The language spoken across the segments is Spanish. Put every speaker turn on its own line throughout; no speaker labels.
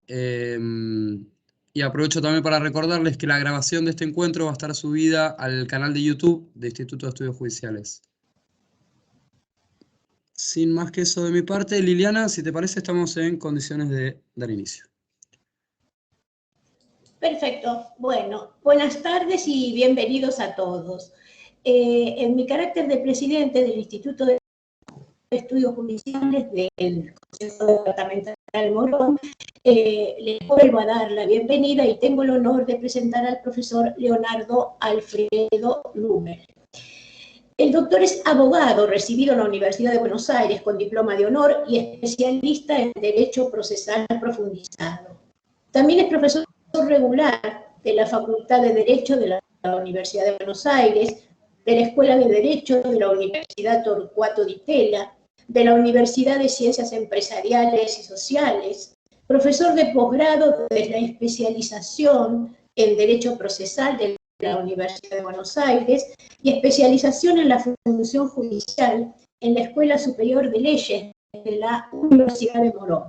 Y aprovecho también para recordarles que la grabación de este encuentro va a estar subida al canal de YouTube de Instituto de Estudios Judiciales. Sin más que eso de mi parte, Liliana, si te parece, estamos en condiciones de dar inicio.
Perfecto. Bueno, buenas tardes y bienvenidos a todos. En mi carácter de presidente del Instituto de Estudios Judiciales del Consejo Departamental Morón, les vuelvo a dar la bienvenida y tengo el honor de presentar al profesor Leonardo Alfredo Lumer. El doctor es abogado recibido en la Universidad de Buenos Aires con diploma de honor y especialista en Derecho Procesal Profundizado. También es profesor regular de la Facultad de Derecho de la Universidad de Buenos Aires, de la Escuela de Derecho de la Universidad Torcuato Di Tella, de la Universidad de Ciencias Empresariales y Sociales, profesor de posgrado de la especialización en Derecho Procesal de la Universidad de Buenos Aires y especialización en la función judicial en la Escuela Superior de Leyes de la Universidad de Morón.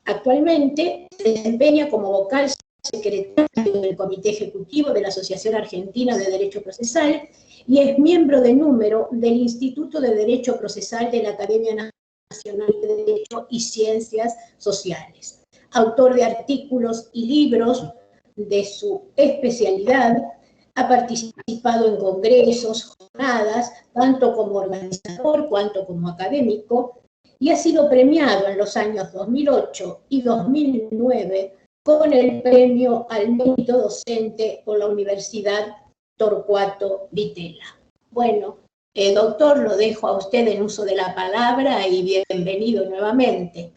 Actualmente se desempeña como vocal secretario del Comité Ejecutivo de la Asociación Argentina de Derecho Procesal y es miembro de número del Instituto de Derecho Procesal de la Academia Nacional de Derecho y Ciencias Sociales. Autor de artículos y libros de su especialidad, ha participado en congresos, jornadas, tanto como organizador cuanto como académico, y ha sido premiado en los años 2008 y 2009 con el premio al mérito docente por la Universidad Torcuato Di Tella. Bueno, doctor, lo dejo a usted en uso de la palabra y bienvenido nuevamente.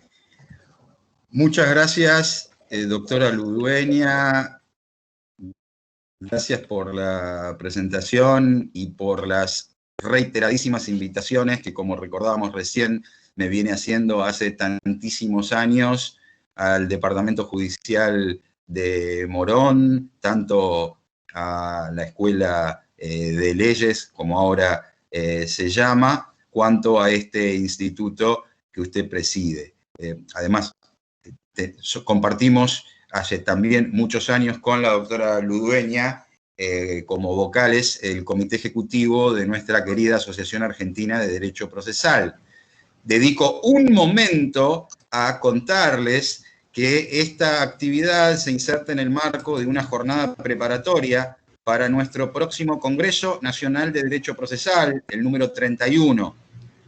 Muchas gracias, doctora Ludueña. Gracias por la presentación y por las reiteradísimas invitaciones que, como recordábamos recién, me viene haciendo hace tantísimos años al Departamento Judicial de Morón, tanto a la Escuela de Leyes, como ahora se llama, cuanto a este instituto que usted preside. Además, compartimos hace también muchos años con la doctora Ludueña, como vocales, el comité ejecutivo de nuestra querida Asociación Argentina de Derecho Procesal. Dedico un momento a contarles que esta actividad se inserta en el marco de una jornada preparatoria para nuestro próximo Congreso Nacional de Derecho Procesal, el número 31,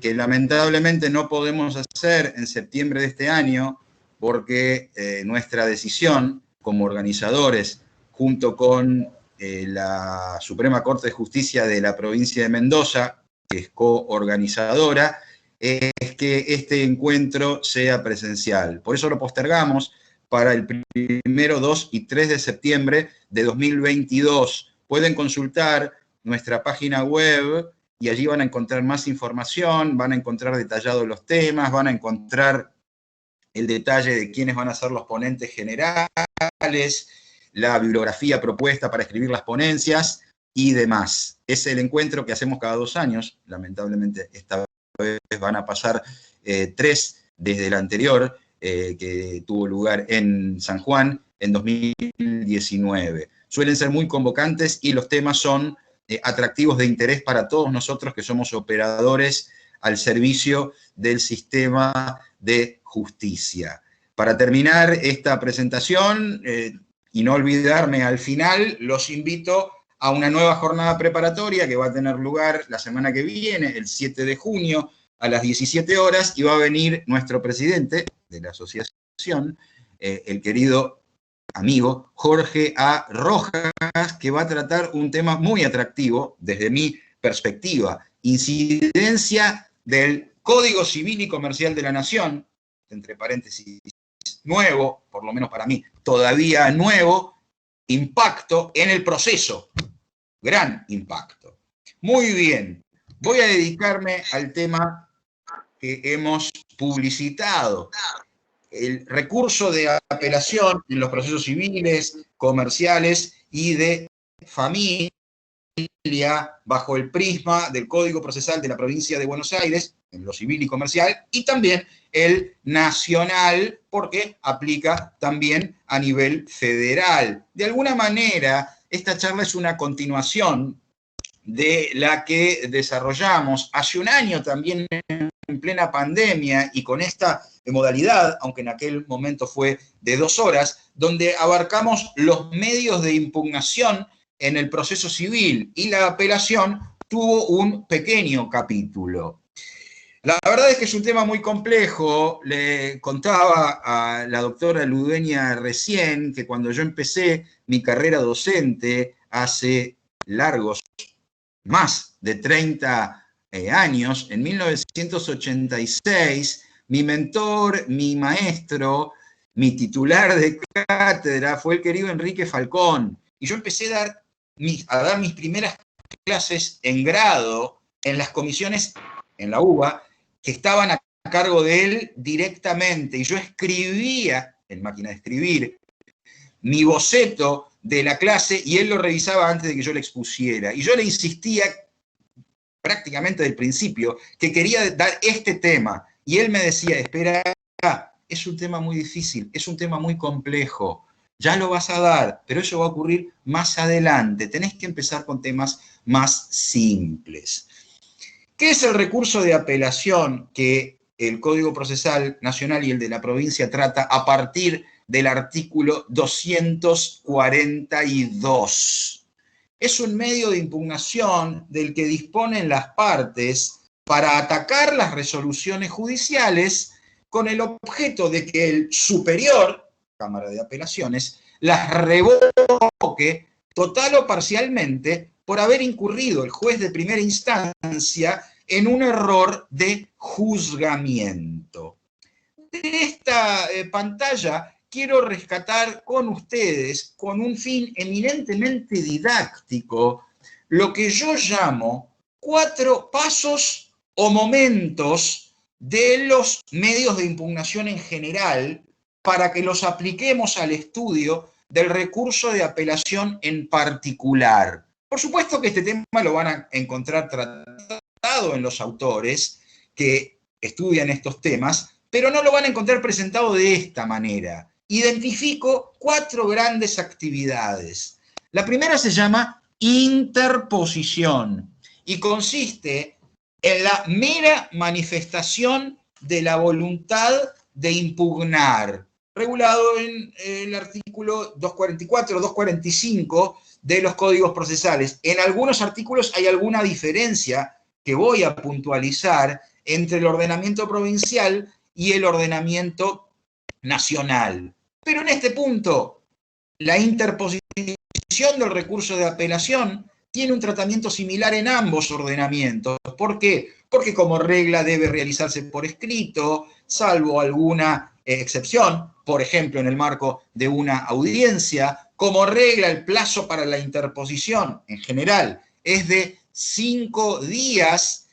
que lamentablemente no podemos hacer en septiembre de este año, porque nuestra decisión como organizadores, junto con la Suprema Corte de Justicia de la provincia de Mendoza, que es coorganizadora, es que este encuentro sea presencial. Por eso lo postergamos para el 1, 2 y 3 de septiembre de 2022. Pueden consultar nuestra página web y allí van a encontrar más información, van a encontrar detallados los temas, van a encontrar el detalle de quiénes van a ser los ponentes generales, la bibliografía propuesta para escribir las ponencias y demás. Es el encuentro que hacemos cada 2 años, lamentablemente esta vez van a pasar 3 desde el anterior, que tuvo lugar en San Juan en 2019. Suelen ser muy convocantes y los temas son atractivos de interés para todos nosotros que somos operadores al servicio del sistema de justicia. Para terminar esta presentación, y no olvidarme al final, los invito a una nueva jornada preparatoria que va a tener lugar la semana que viene, el 7 de junio, a las 17 horas, y va a venir nuestro presidente de la asociación, el querido amigo Jorge A. Rojas, que va a tratar un tema muy atractivo desde mi perspectiva: incidencia del Código Civil y Comercial de la Nación, entre paréntesis, nuevo, por lo menos para mí, todavía nuevo, impacto en el proceso, gran impacto. Muy bien, voy a dedicarme al tema que hemos publicitado, el recurso de apelación en los procesos civiles, comerciales y de familia bajo el prisma del Código Procesal de la Provincia de Buenos Aires, en lo civil y comercial, y también el nacional, porque aplica también a nivel federal. De alguna manera, esta charla es una continuación de la que desarrollamos hace un año también en plena pandemia y con esta modalidad, aunque en aquel momento fue de 2 horas, donde abarcamos los medios de impugnación en el proceso civil y la apelación tuvo un pequeño capítulo. La verdad es que es un tema muy complejo. Le contaba a la doctora Ludueña recién que cuando yo empecé mi carrera docente hace largos, más de 30 años, en 1986, mi mentor, mi maestro, mi titular de cátedra fue el querido Enrique Falcón. Y yo empecé a dar mis primeras clases en grado en las comisiones en la UBA que estaban a cargo de él directamente. Y yo escribía, en máquina de escribir, mi boceto de la clase y él lo revisaba antes de que yo le expusiera. Y yo le insistía prácticamente del principio que quería dar este tema. Y él me decía, espera, es un tema muy difícil, es un tema muy complejo. Ya lo vas a dar, pero eso va a ocurrir más adelante. Tenés que empezar con temas más simples. ¿Qué es el recurso de apelación que el Código Procesal Nacional y el de la provincia trata a partir del artículo 242? Es un medio de impugnación del que disponen las partes para atacar las resoluciones judiciales con el objeto de que el superior, Cámara de Apelaciones, las revoque total o parcialmente por haber incurrido el juez de primera instancia en un error de juzgamiento. De esta pantalla quiero rescatar con ustedes, con un fin eminentemente didáctico, lo que yo llamo 4 pasos o momentos de los medios de impugnación en general para que los apliquemos al estudio del recurso de apelación en particular. Por supuesto que este tema lo van a encontrar tratado en los autores que estudian estos temas, pero no lo van a encontrar presentado de esta manera. Identifico 4 grandes actividades. La primera se llama interposición y consiste en la mera manifestación de la voluntad de impugnar, regulado en el artículo 244, 245 de los códigos procesales. En algunos artículos hay alguna diferencia que voy a puntualizar entre el ordenamiento provincial y el ordenamiento nacional. Pero en este punto, la interposición del recurso de apelación tiene un tratamiento similar en ambos ordenamientos. ¿Por qué? Porque como regla debe realizarse por escrito, salvo alguna excepción, por ejemplo, en el marco de una audiencia. Como regla, el plazo para la interposición en general es de 5 días.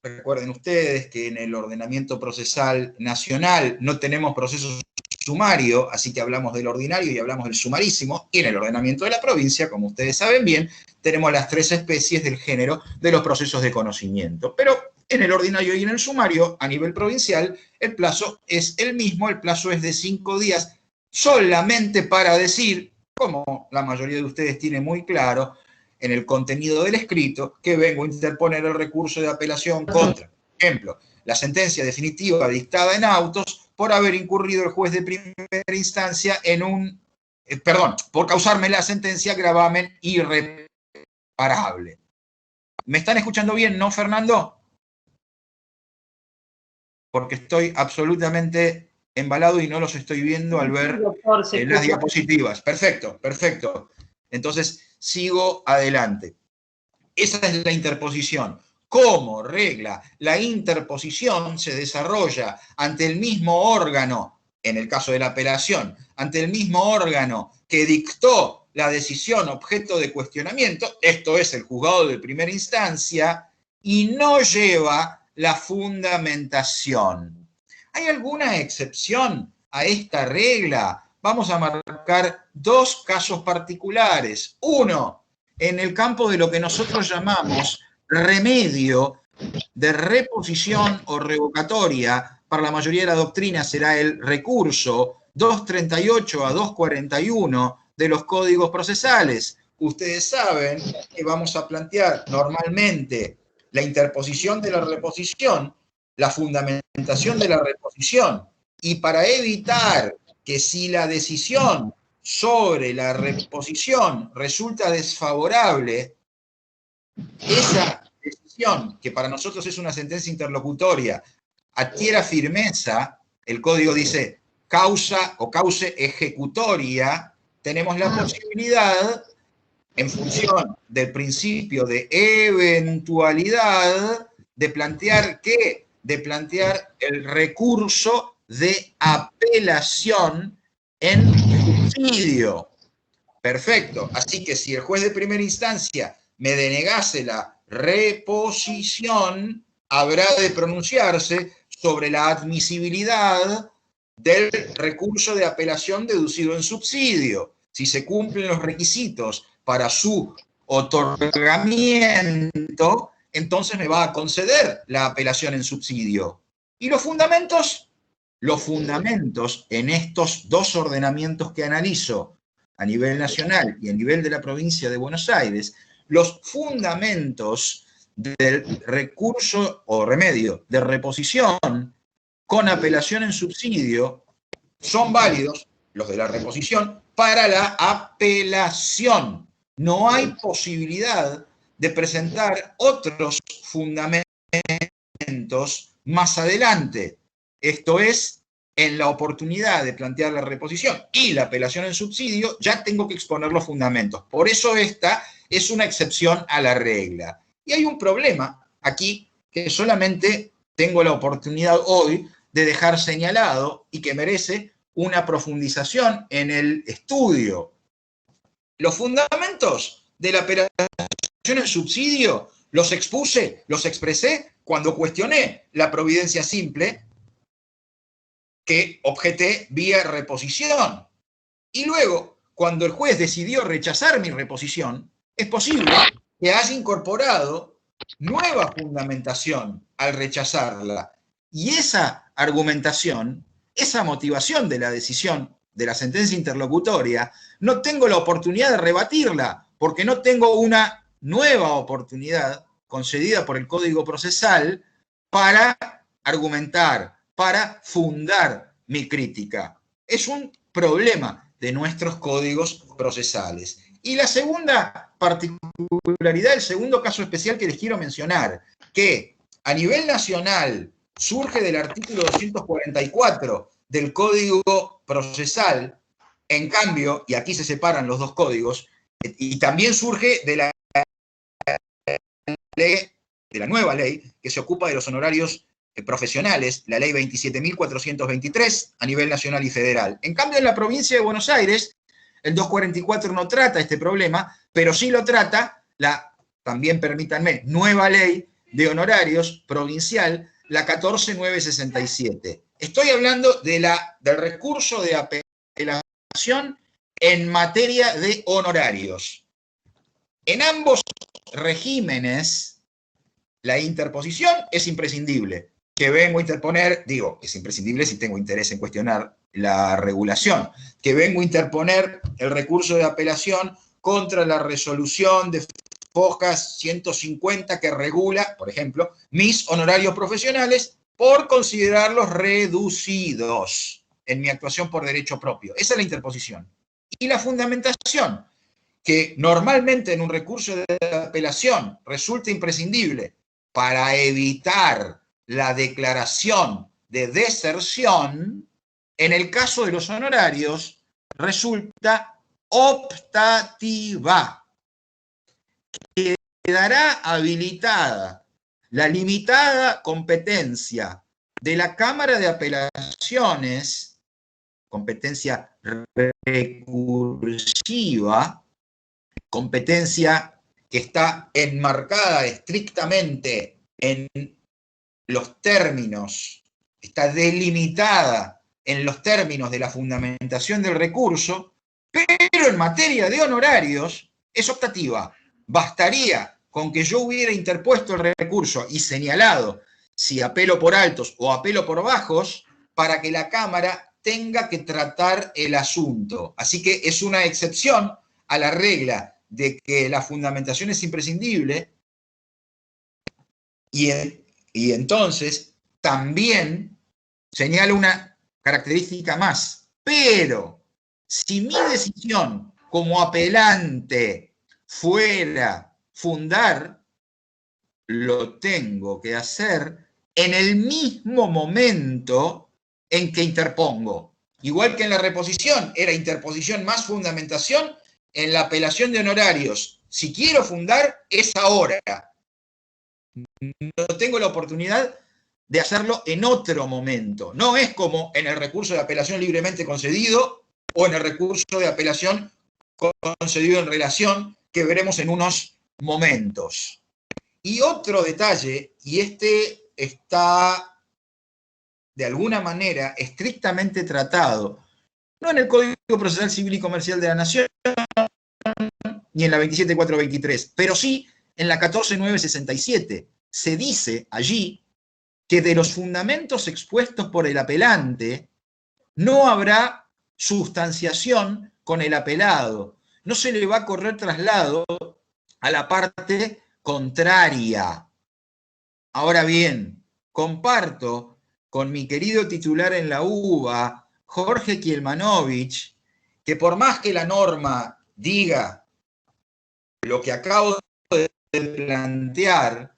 Recuerden ustedes que en el ordenamiento procesal nacional no tenemos proceso sumario, así que hablamos del ordinario y hablamos del sumarísimo, y en el ordenamiento de la provincia, como ustedes saben bien, tenemos las 3 especies del género de los procesos de conocimiento. Pero en el ordinario y en el sumario, a nivel provincial, el plazo es el mismo, el plazo es de 5 días, solamente para decir, como la mayoría de ustedes tiene muy claro, en el contenido del escrito, que vengo a interponer el recurso de apelación contra, por ejemplo, la sentencia definitiva dictada en autos por haber incurrido el juez de primera instancia en un, por causarme la sentencia gravamen irreparable. ¿Me están escuchando bien, no, Fernando? Porque estoy absolutamente embalado y no los estoy viendo al ver las diapositivas. Perfecto, perfecto. Entonces, sigo adelante. Esa es la interposición. Como regla, la interposición se desarrolla ante el mismo órgano, en el caso de la apelación, ante el mismo órgano que dictó la decisión objeto de cuestionamiento, esto es el juzgado de primera instancia, y no lleva la fundamentación. ¿Hay alguna excepción a esta regla? Vamos a marcar 2 casos particulares. Uno, en el campo de lo que nosotros llamamos remedio de reposición o revocatoria. Para la mayoría de la doctrina será el recurso 238 a 241 de los códigos procesales. Ustedes saben que vamos a plantear normalmente la interposición de la reposición, la fundamentación de la reposición, y para evitar que si la decisión sobre la reposición resulta desfavorable, esa decisión, que para nosotros es una sentencia interlocutoria, adquiera firmeza, el código dice causa o cause ejecutoria, tenemos la posibilidad, en función del principio de eventualidad, de plantear ¿qué? De plantear el recurso de apelación en subsidio. Perfecto. Así que si el juez de primera instancia me denegase la reposición, habrá de pronunciarse sobre la admisibilidad del recurso de apelación deducido en subsidio. Si se cumplen los requisitos para su otorgamiento, entonces me va a conceder la apelación en subsidio. ¿Y los fundamentos? Los fundamentos en estos dos ordenamientos que analizo, a nivel nacional y a nivel de la provincia de Buenos Aires, los fundamentos del recurso o remedio de reposición con apelación en subsidio son válidos, los de la reposición, para la apelación. No hay posibilidad de presentar otros fundamentos más adelante. Esto es, en la oportunidad de plantear la reposición y la apelación en subsidio, ya tengo que exponer los fundamentos. Por eso esta es una excepción a la regla. Y hay un problema aquí que solamente tengo la oportunidad hoy de dejar señalado y que merece una profundización en el estudio. Los fundamentos de la apelación en subsidio los expuse, los expresé cuando cuestioné la providencia simple que objeté vía reposición. Y luego, cuando el juez decidió rechazar mi reposición, es posible que haya incorporado nueva fundamentación al rechazarla. Y esa argumentación, esa motivación de la decisión de la sentencia interlocutoria, no tengo la oportunidad de rebatirla, porque no tengo una nueva oportunidad concedida por el Código Procesal para argumentar, para fundar mi crítica. Es un problema de nuestros códigos procesales. Y la segunda particularidad, el segundo caso especial que les quiero mencionar, que a nivel nacional surge del artículo 244 del Código Procesal, en cambio, y aquí se separan los dos códigos, y también surge de la ley, de la nueva ley que se ocupa de los honorarios profesionales, la ley 27.423 a nivel nacional y federal. En cambio, en la provincia de Buenos Aires, el 244 no trata este problema, pero sí lo trata la, también permítanme, nueva ley de honorarios provincial, la 14.967. Estoy hablando de del recurso de apelación en materia de honorarios. En ambos regímenes, la interposición es imprescindible. Que vengo a interponer, digo, es imprescindible si tengo interés en cuestionar la regulación, que vengo a interponer el recurso de apelación contra la resolución de Fojas 150 que regula, por ejemplo, mis honorarios profesionales por considerarlos reducidos en mi actuación por derecho propio. Esa es la interposición. Y la fundamentación, que normalmente en un recurso de apelación resulta imprescindible para evitar la declaración de deserción, en el caso de los honorarios, resulta optativa. Quedará habilitada la limitada competencia de la Cámara de Apelaciones, competencia recursiva, competencia que está enmarcada estrictamente en los términos, está delimitada en los términos de la fundamentación del recurso, pero en materia de honorarios es optativa. bastaría con que yo hubiera interpuesto el recurso y señalado si apelo por altos o apelo por bajos para que la Cámara tenga que tratar el asunto. Así que es una excepción a la regla de que la fundamentación es imprescindible y entonces también señalo una característica más. Pero si mi decisión como apelante fuera fundar, lo tengo que hacer en el mismo momento en que interpongo. Igual que en la reposición, era interposición más fundamentación, en la apelación de honorarios, si quiero fundar, es ahora. No tengo la oportunidad de hacerlo en otro momento. No es como en el recurso de apelación libremente concedido o en el recurso de apelación concedido en relación, que veremos en unos momentos. Y otro detalle, y este está de alguna manera estrictamente tratado, no en el Código Procesal Civil y Comercial de la Nación, ni en la 27.423, pero sí en la 14.967. Se dice allí que de los fundamentos expuestos por el apelante no habrá sustanciación con el apelado. No se le va a correr traslado a la parte contraria. Ahora bien, comparto con mi querido titular en la UBA, Jorge Kielmanovich, que por más que la norma diga lo que acabo de plantear,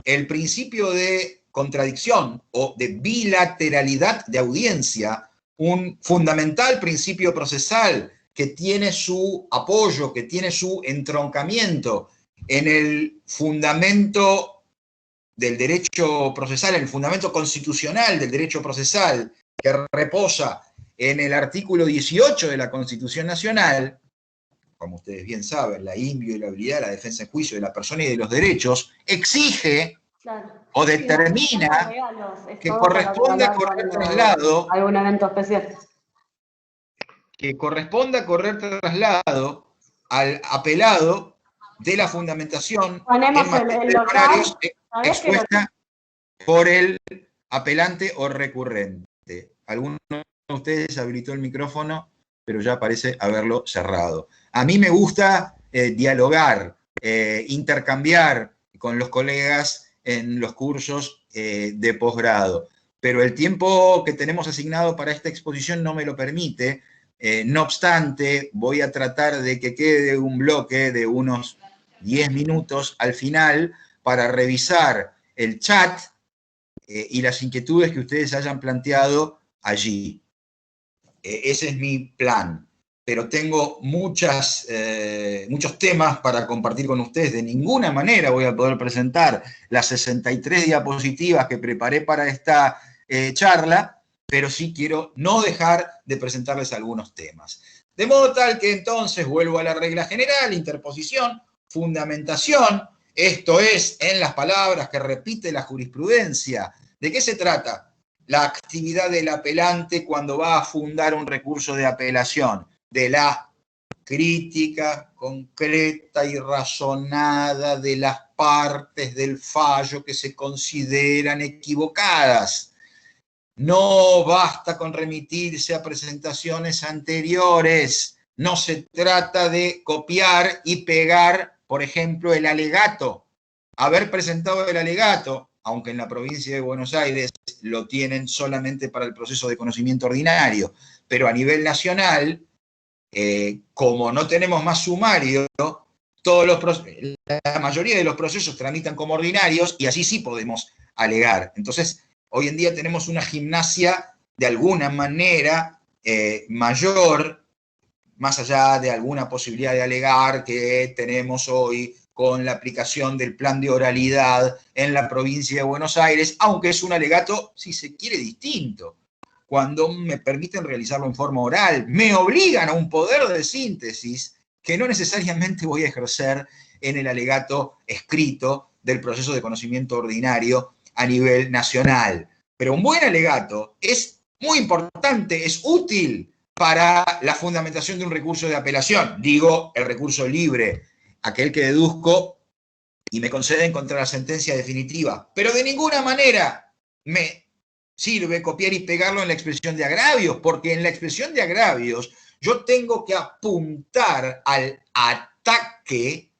el principio de contradicción o de bilateralidad de audiencia, un fundamental principio procesal que tiene su apoyo, que tiene su entroncamiento en el fundamento del derecho procesal, en el fundamento constitucional del derecho procesal, que reposa en el artículo 18 de la Constitución Nacional, como ustedes bien saben, la inviolabilidad, la defensa en juicio de la persona y de los derechos, exige o determina que corresponda correr traslado,
algún evento especial,
que corresponda correr traslado al apelado de la fundamentación
ponemos
en materia
el
de
local,
honorarios expuesta por el apelante o recurrente. Alguno de ustedes habilitó el micrófono, pero ya parece haberlo cerrado. A mí me gusta dialogar, intercambiar con los colegas en los cursos de posgrado, pero el tiempo que tenemos asignado para esta exposición no me lo permite. No obstante, voy a tratar de que quede un bloque de unos 10 minutos al final para revisar el chat y las inquietudes que ustedes hayan planteado allí. Ese es mi plan, pero tengo muchos temas para compartir con ustedes. De ninguna manera voy a poder presentar las 63 diapositivas que preparé para esta charla, pero sí quiero no dejar de presentarles algunos temas. De modo tal que entonces vuelvo a la regla general: interposición, fundamentación. Esto es, en las palabras que repite la jurisprudencia. ¿De qué se trata? La actividad del apelante cuando va a fundar un recurso de apelación, de la crítica concreta y razonada de las partes del fallo que se consideran equivocadas. No basta con remitirse a presentaciones anteriores. No se trata de copiar y pegar, por ejemplo, el alegato. Haber presentado el alegato, aunque en la provincia de Buenos Aires lo tienen solamente para el proceso de conocimiento ordinario, pero a nivel nacional, como no tenemos más sumario, la mayoría de los procesos tramitan como ordinarios y así sí podemos alegar. Entonces, hoy en día tenemos una gimnasia de alguna manera mayor, más allá de alguna posibilidad de alegar que tenemos hoy con la aplicación del plan de oralidad en la provincia de Buenos Aires, aunque es un alegato, si se quiere, distinto. Cuando me permiten realizarlo en forma oral, me obligan a un poder de síntesis que no necesariamente voy a ejercer en el alegato escrito del proceso de conocimiento ordinario a nivel nacional. Pero un buen alegato es muy importante, es útil para la fundamentación de un recurso de apelación, digo, el recurso libre. aquel que deduzco y me conceden contra la sentencia definitiva. Pero de ninguna manera me sirve copiar y pegarlo en la expresión de agravios, porque en la expresión de agravios yo tengo que apuntar al ataque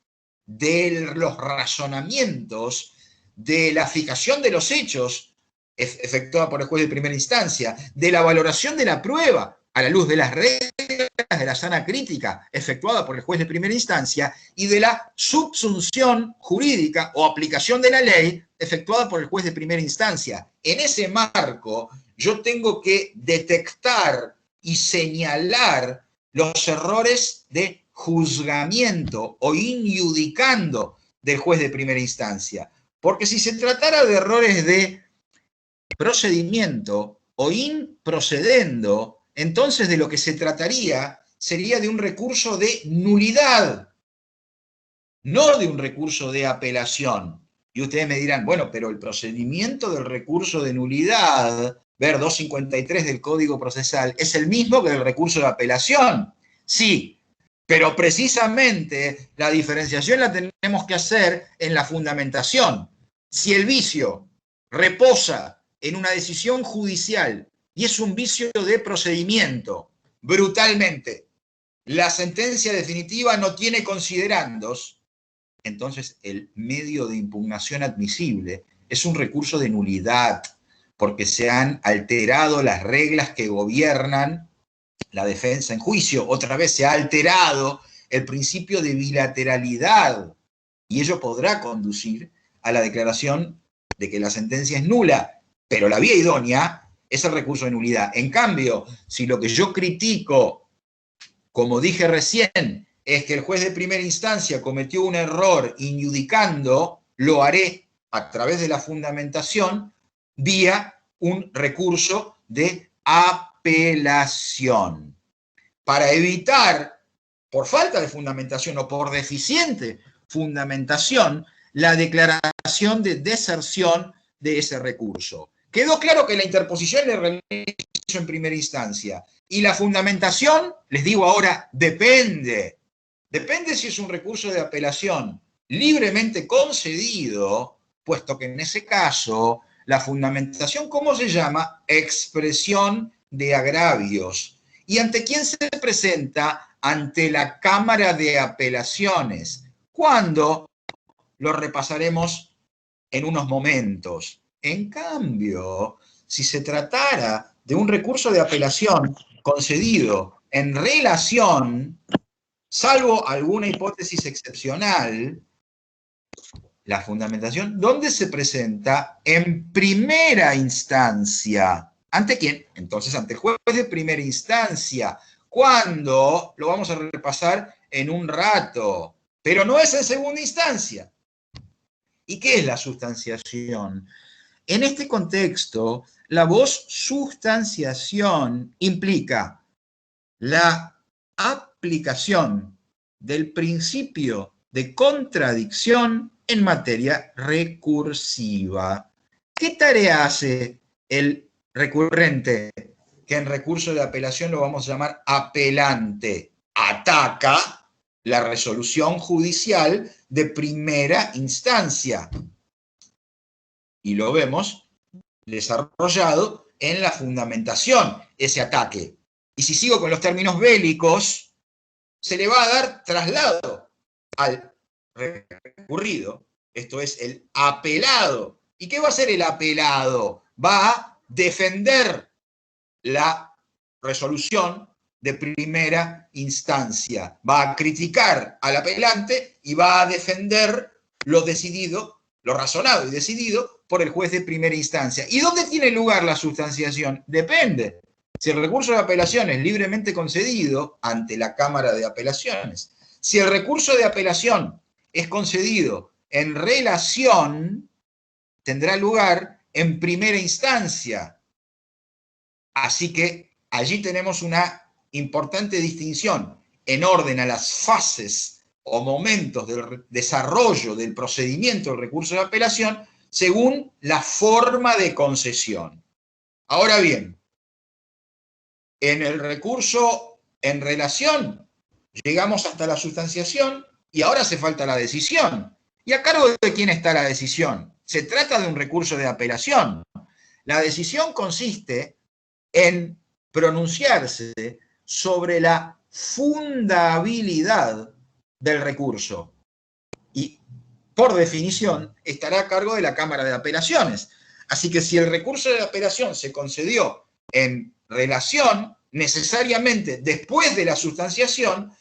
de los razonamientos, de la fijación de los hechos efectuada por el juez de primera instancia, de la valoración de la prueba a la luz de las reglas de la sana crítica efectuada por el juez de primera instancia y de la subsunción jurídica o aplicación de la ley efectuada por el juez de primera instancia. En ese marco, yo tengo que detectar y señalar los errores de juzgamiento o injudicando del juez de primera instancia. Porque si se tratara de errores de procedimiento o improcedendo, entonces de lo que se trataría sería de un recurso de nulidad, no de un recurso de apelación. Y ustedes me dirán, bueno, pero el procedimiento del recurso de nulidad, ver 253 del Código Procesal, es el mismo que el recurso de apelación. Sí, pero precisamente la diferenciación la tenemos que hacer en la fundamentación. Si el vicio reposa en una decisión judicial y es un vicio de procedimiento, brutalmente, la sentencia definitiva no tiene considerandos, entonces el medio de impugnación admisible es un recurso de nulidad, porque se han alterado las reglas que gobiernan la defensa en juicio. Otra vez se ha alterado el principio de bilateralidad, y ello podrá conducir a la declaración de que la sentencia es nula, pero la vía idónea es el recurso de nulidad. En cambio, si lo que yo critico, como dije recién, es que el juez de primera instancia cometió un error injudicando, lo haré a través de la fundamentación vía un recurso de apelación. Para evitar, por falta de fundamentación o por deficiente fundamentación, la declaración de deserción de ese recurso. Quedó claro que la interposición le realizo en primera instancia. Y la fundamentación, les digo ahora, depende. Depende si es un recurso de apelación libremente concedido, puesto que en ese caso la fundamentación, ¿cómo se llama? Expresión de agravios. ¿Y ante quién se presenta? Ante la Cámara de Apelaciones. ¿Cuándo? Lo repasaremos en unos momentos. En cambio, si se tratara de un recurso de apelación concedido en relación, salvo alguna hipótesis excepcional, la fundamentación, ¿dónde se presenta? En primera instancia. ¿Ante quién? Entonces, ante el juez de primera instancia. ¿Cuándo? Lo vamos a repasar en un rato. Pero no es en segunda instancia. ¿Y qué es la sustanciación? En este contexto, la voz sustanciación implica la aplicación del principio de contradicción en materia recursiva. ¿Qué tarea hace el recurrente? Que en recurso de apelación lo vamos a llamar apelante. Ataca la resolución judicial de primera instancia. Y lo vemos desarrollado en la fundamentación, ese ataque. Y si sigo con los términos bélicos, se le va a dar traslado al recurrido, esto es el apelado. ¿Y qué va a hacer el apelado? Va a defender la resolución de primera instancia, va a criticar al apelante y va a defender lo decidido, lo razonado y decidido por el juez de primera instancia. ¿Y dónde tiene lugar la sustanciación? Depende. Si el recurso de apelación es libremente concedido ante la Cámara de Apelaciones, si el recurso de apelación es concedido en relación, tendrá lugar en primera instancia. Así que allí tenemos una importante distinción en orden a las fases o momentos del desarrollo del procedimiento del recurso de apelación según la forma de concesión. Ahora bien, en el recurso en relación llegamos hasta la sustanciación y ahora hace falta la decisión. ¿Y a cargo de quién está la decisión? Se trata de un recurso de apelación. La decisión consiste en pronunciarse sobre la fundabilidad del recurso. Y, por definición, estará a cargo de la Cámara de Apelaciones. Así que si el recurso de apelación se concedió en relación, necesariamente después de la sustanciación,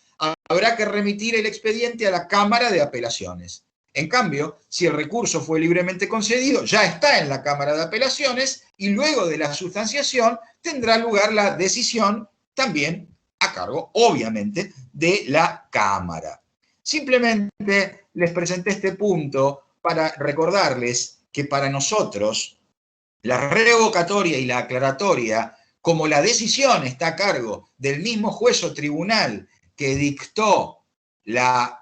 habrá que remitir el expediente a la Cámara de Apelaciones. En cambio, si el recurso fue libremente concedido, ya está en la Cámara de Apelaciones y luego de la sustanciación tendrá lugar la decisión también a cargo, obviamente, de la Cámara. Simplemente les presenté este punto para recordarles que para nosotros la revocatoria y la aclaratoria, como la decisión está a cargo del mismo juez o tribunal que dictó la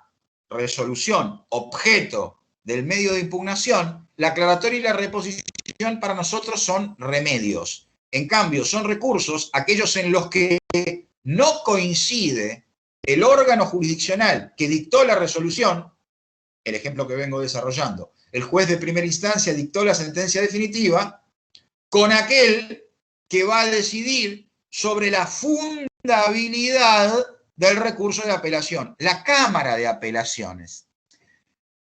resolución objeto del medio de impugnación, la aclaratoria y la reposición para nosotros son remedios. En cambio, son recursos aquellos en los que no coincide el órgano jurisdiccional que dictó la resolución, el ejemplo que vengo desarrollando, el juez de primera instancia dictó la sentencia definitiva, con aquel que va a decidir sobre la fundabilidad del recurso de apelación, la Cámara de Apelaciones.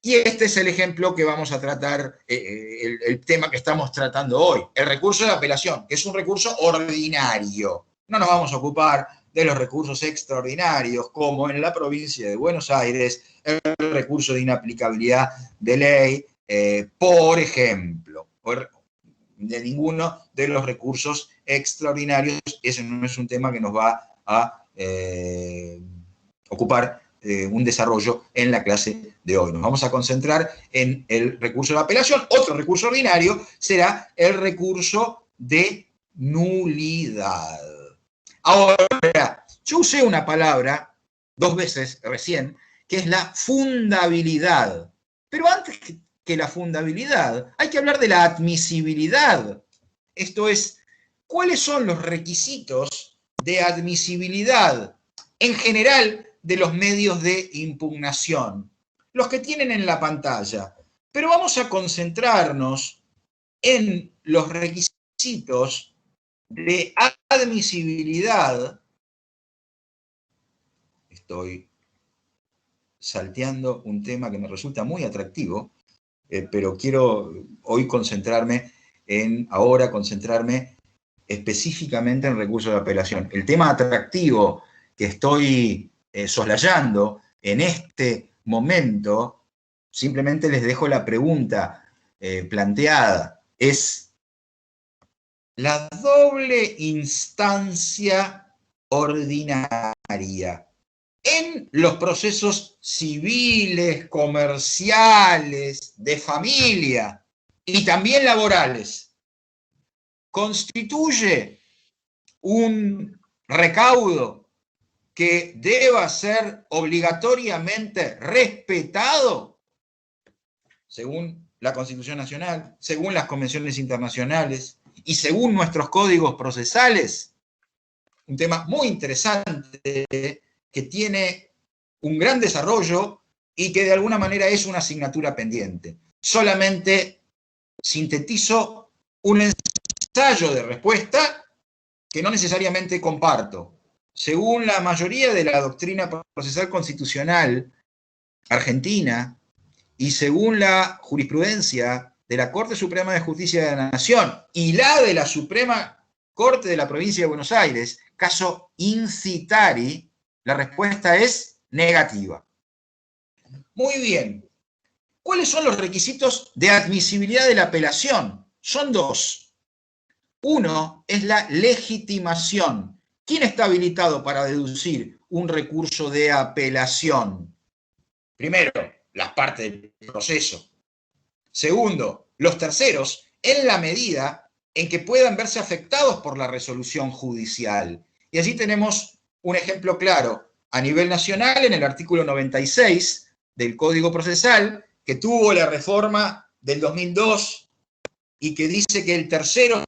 Y este es el ejemplo que vamos a tratar, el tema que estamos tratando hoy, el recurso de apelación, que es un recurso ordinario. No nos vamos a ocupar de los recursos extraordinarios, como en la provincia de Buenos Aires, el recurso de inaplicabilidad de ley, por ejemplo, de ninguno de los recursos extraordinarios. Ese no es un tema que nos va a ocupar un desarrollo en la clase de hoy. Nos vamos a concentrar en el recurso de apelación. Otro recurso ordinario será el recurso de nulidad. Ahora, yo usé una palabra 2 veces recién, que es la fundabilidad. Pero antes que la fundabilidad, hay que hablar de la admisibilidad. Esto es, ¿cuáles son los requisitos de admisibilidad en general de los medios de impugnación? Los que tienen en la pantalla. Pero vamos a concentrarnos en los requisitos de admisibilidad. Estoy salteando un tema que me resulta muy atractivo, pero quiero hoy concentrarme específicamente en recursos de apelación. El tema atractivo que estoy soslayando en este momento, simplemente les dejo la pregunta planteada, es la doble instancia ordinaria en los procesos civiles, comerciales, de familia y también laborales, constituye un recaudo que deba ser obligatoriamente respetado según la Constitución Nacional, según las convenciones internacionales y según nuestros códigos procesales. Un tema muy interesante que tiene un gran desarrollo y que de alguna manera es una asignatura pendiente. Solamente sintetizo un ensayo de respuesta que no necesariamente comparto. Según la mayoría de la doctrina procesal constitucional argentina y según la jurisprudencia de la Corte Suprema de Justicia de la Nación y la de la Suprema Corte de la Provincia de Buenos Aires, caso Incitari, la respuesta es negativa. Muy bien. ¿Cuáles son los requisitos de admisibilidad de la apelación? Son 2. Uno es la legitimación. ¿Quién está habilitado para deducir un recurso de apelación? Primero, las partes del proceso. Segundo, los terceros, en la medida en que puedan verse afectados por la resolución judicial. Y allí tenemos un ejemplo claro a nivel nacional en el artículo 96 del Código Procesal, que tuvo la reforma del 2002 y que dice que el tercero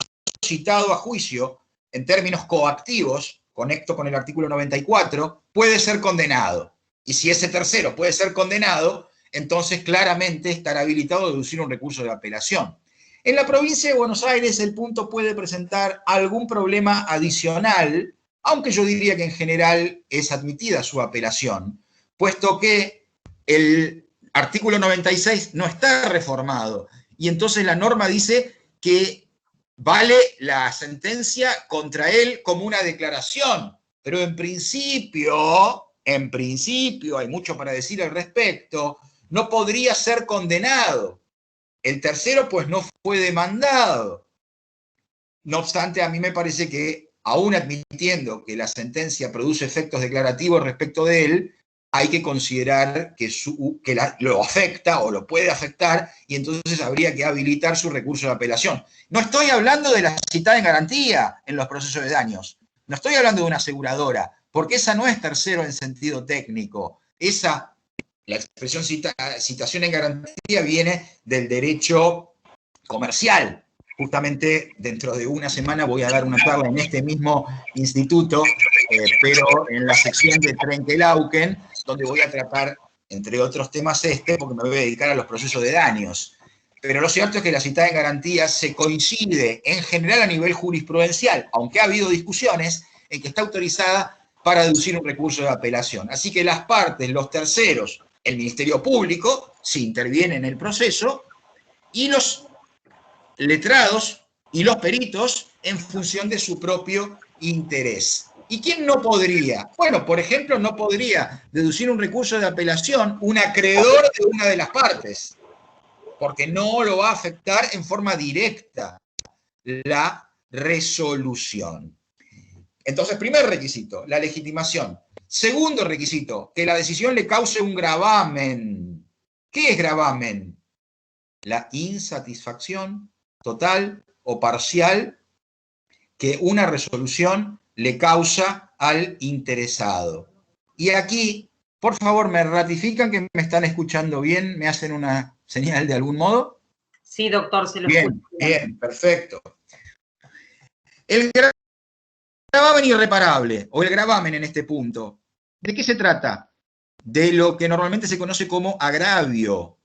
citado a juicio en términos coactivos, conecto con el artículo 94, puede ser condenado. Y si ese tercero puede ser condenado, entonces claramente estará habilitado a deducir un recurso de apelación. En la provincia de Buenos Aires el punto puede presentar algún problema adicional, aunque yo diría que en general es admitida su apelación, puesto que el artículo 96 no está reformado, y entonces la norma dice que vale la sentencia contra él como una declaración, pero en principio, hay mucho para decir al respecto, no podría ser condenado. El tercero, pues, no fue demandado. No obstante, a mí me parece que, aún admitiendo que la sentencia produce efectos declarativos respecto de él, hay que considerar que lo afecta o lo puede afectar, y entonces habría que habilitar su recurso de apelación. No estoy hablando de la citada en garantía en los procesos de daños. No estoy hablando de una aseguradora, porque esa no es tercero en sentido técnico. La expresión citación en garantía viene del derecho comercial. Justamente dentro de una semana voy a dar una charla en este mismo instituto, pero en la sección de Trenkelauken, donde voy a tratar, entre otros temas, porque me voy a dedicar a los procesos de daños. Pero lo cierto es que la citada en garantía se coincide en general a nivel jurisprudencial, aunque ha habido discusiones en que está autorizada para deducir un recurso de apelación. Así que las partes, los terceros, el Ministerio Público, si interviene en el proceso, y los letrados y los peritos en función de su propio interés. ¿Y quién no podría? Bueno, por ejemplo, no podría deducir un recurso de apelación un acreedor de una de las partes, porque no lo va a afectar en forma directa la resolución. Entonces, primer requisito, la legitimación. Segundo requisito, que la decisión le cause un gravamen. ¿Qué es gravamen? La insatisfacción total o parcial que una resolución le causa al interesado. Y aquí, por favor, ¿me ratifican que me están escuchando bien? ¿Me hacen una señal de algún modo?
Sí, doctor, se lo
escucha. Bien, perfecto. El gravamen irreparable, o el gravamen en este punto, ¿de qué se trata? De lo que normalmente se conoce como agravio.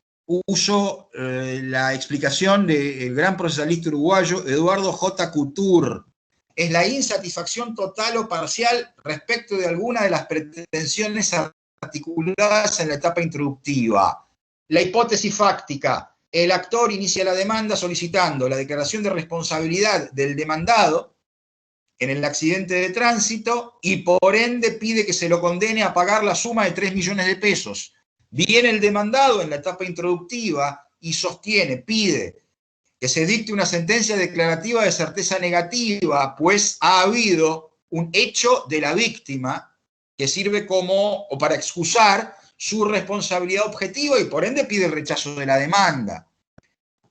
Uso la explicación del gran procesalista uruguayo Eduardo J. Couture. Es la insatisfacción total o parcial respecto de alguna de las pretensiones articuladas en la etapa introductiva. La hipótesis fáctica: el actor inicia la demanda solicitando la declaración de responsabilidad del demandado en el accidente de tránsito y por ende pide que se lo condene a pagar la suma de 3 millones de pesos. Viene el demandado en la etapa introductiva y pide que se dicte una sentencia declarativa de certeza negativa, pues ha habido un hecho de la víctima que sirve para excusar su responsabilidad objetiva y por ende pide el rechazo de la demanda.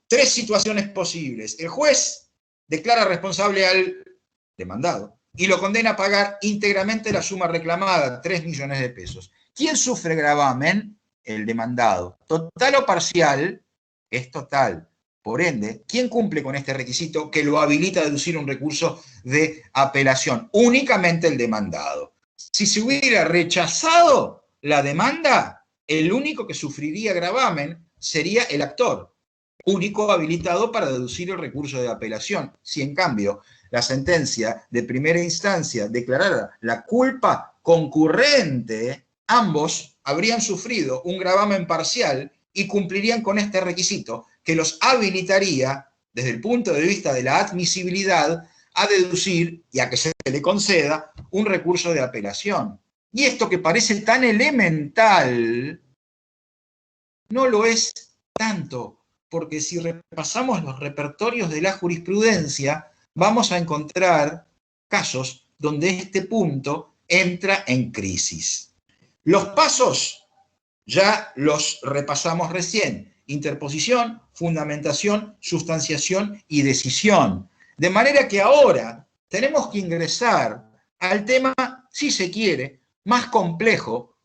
3 situaciones posibles. El juez declara responsable al demandado y lo condena a pagar íntegramente la suma reclamada, 3 millones de pesos. ¿Quién sufre gravamen? El demandado. Total o parcial es total. Por ende, ¿quién cumple con este requisito que lo habilita a deducir un recurso de apelación? Únicamente el demandado. Si se hubiera rechazado la demanda, el único que sufriría gravamen sería el actor, único habilitado para deducir el recurso de apelación. Si en cambio la sentencia de primera instancia declarara la culpa concurrente, ambos habrían sufrido un gravamen parcial y cumplirían con este requisito que los habilitaría, desde el punto de vista de la admisibilidad, a deducir y a que se le conceda un recurso de apelación. Y esto que parece tan elemental, no lo es tanto, porque si repasamos los repertorios de la jurisprudencia, vamos a encontrar casos donde este punto entra en crisis. Los pasos ya los repasamos recién: interposición, fundamentación, sustanciación y decisión. De manera que ahora tenemos que ingresar al tema, si se quiere, más complejo,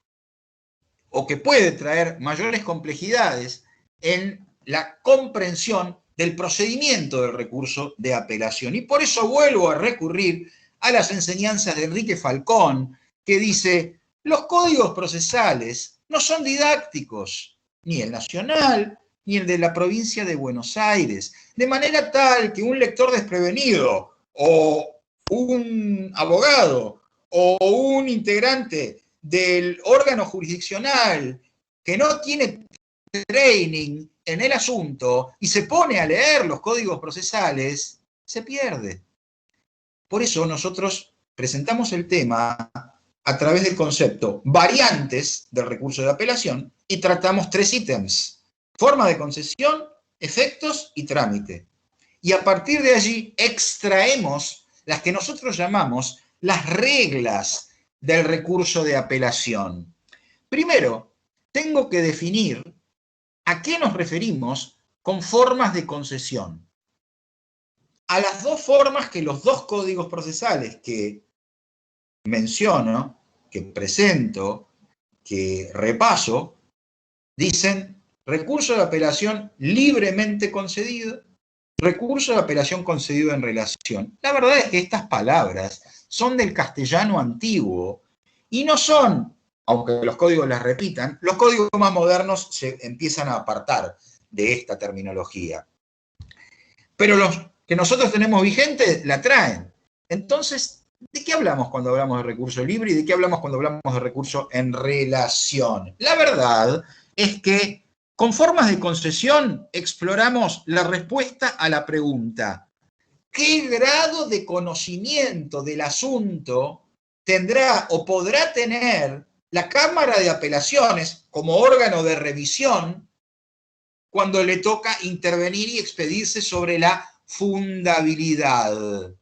o que puede traer mayores complejidades en la comprensión del procedimiento del recurso de apelación. Y por eso vuelvo a recurrir a las enseñanzas de Enrique Falcón, que dice: Los códigos procesales no son didácticos, ni el nacional, ni el de la provincia de Buenos Aires, de manera tal que un lector desprevenido, o un abogado, o un integrante del órgano jurisdiccional que no tiene training en el asunto y se pone a leer los códigos procesales, se pierde. Por eso nosotros presentamos el tema a través del concepto variantes del recurso de apelación y tratamos 3 ítems: forma de concesión, efectos y trámite. Y a partir de allí extraemos las que nosotros llamamos las reglas del recurso de apelación. Primero, tengo que definir a qué nos referimos con formas de concesión. A las 2 formas que los 2 códigos procesales que menciono, que presento, que repaso, dicen recurso de apelación libremente concedido, recurso de apelación concedido en relación. La verdad es que estas palabras son del castellano antiguo y no son, aunque los códigos las repitan, los códigos más modernos se empiezan a apartar de esta terminología. Pero los que nosotros tenemos vigentes la traen. Entonces, ¿de qué hablamos cuando hablamos de recurso libre y de qué hablamos cuando hablamos de recurso en relación? La verdad es que con formas de concesión exploramos la respuesta a la pregunta: ¿qué grado de conocimiento del asunto tendrá o podrá tener la Cámara de Apelaciones como órgano de revisión cuando le toca intervenir y expedirse sobre la fundabilidad?